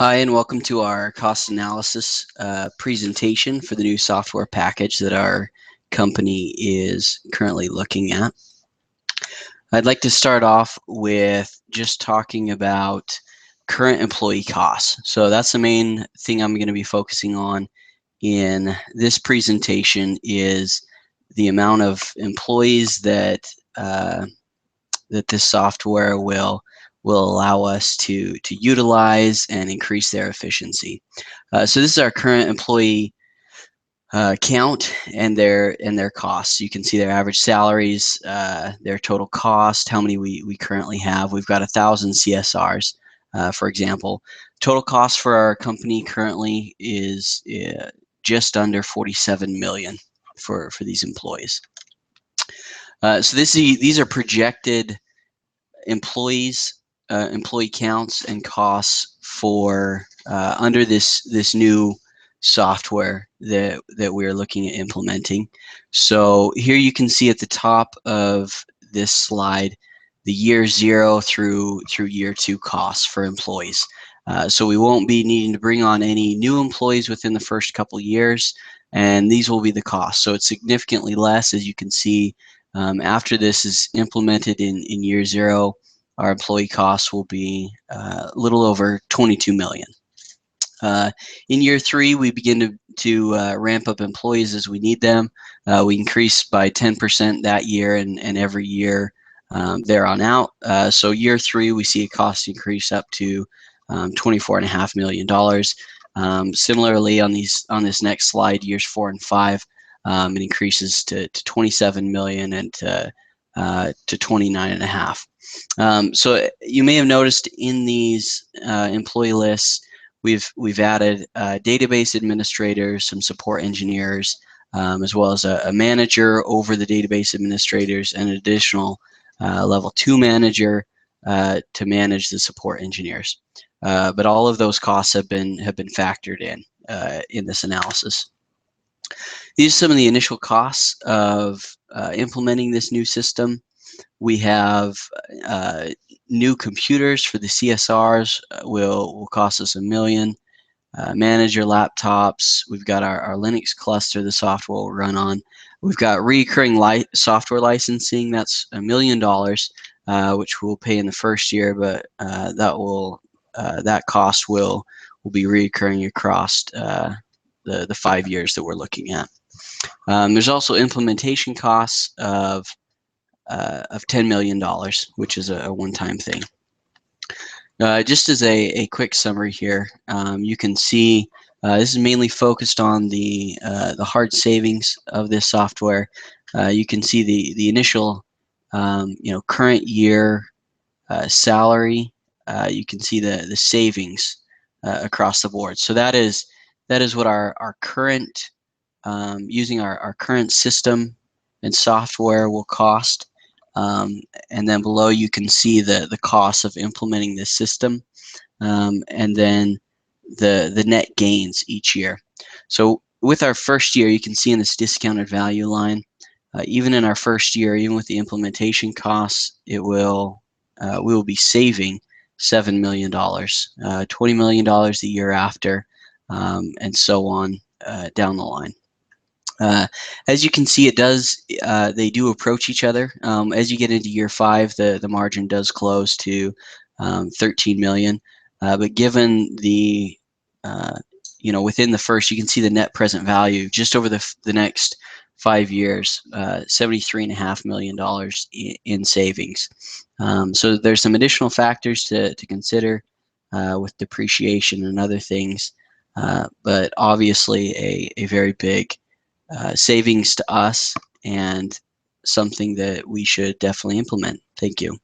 Hi, and welcome to our cost analysis presentation for the new software package that our company is currently looking at. I'd like to start off with just talking about current employee costs. So that's the main thing I'm going to be focusing on in this presentation is the amount of employees that this software will allow us to utilize and increase their efficiency. So this is our current employee count and their costs. You can see their average salaries, their total cost, how many we currently have. We've got 1,000 CSRs, for example. Total cost for our company currently is just under 47 million for these employees. So these are projected employees, employee counts and costs for under this new software that we're looking at implementing. So here you can see at the top of this slide the year 0 through year 2 costs for employees. So we won't be needing to bring on any new employees within the first couple years, and these will be the costs. So it's significantly less, as you can see. After this is implemented in year 0, our employee costs will be a little over 22 million. In year 3, we begin to ramp up employees as we need them. We increase by 10% that year and every year there on out. So year 3, we see a cost increase up to $24.5 million. Similarly, on this next slide, years 4 and 5, it increases to 27 million and to 29.5. So you may have noticed in these employee lists, we've added database administrators, some support engineers, as well as a manager over the database administrators, and an additional level 2 manager to manage the support engineers. But all of those costs have been factored in this analysis. These are some of the initial costs of implementing this new system. We have new computers for the CSRs will cost us $1 million. Manager laptops. We've got our Linux cluster the software will run on. We've got recurring software licensing. That's $1 million, which we'll pay in the first year, but that cost will be recurring across the 5 years that we're looking at. There's also implementation costs of $10 million, which is a one-time thing. Just as a quick summary here, you can see this is mainly focused on the hard savings of this software. You can see the initial current year salary. You can see the savings across the board. So that is what our current using our current system and software will cost. And then below you can see the cost of implementing this system, and then the net gains each year. So with our first year, you can see in this discounted value line, even in our first year, even with the implementation costs, we will be saving $7 million, $20 million the year after, and so on down the line. As you can see, they do approach each other. As you get into year 5, the margin does close to 13 million. But given the within the first, you can see the net present value just over the next 5 years, $73.5 million in savings. So there's some additional factors to consider with depreciation and other things, but obviously a very big savings to us, and something that we should definitely implement. Thank you.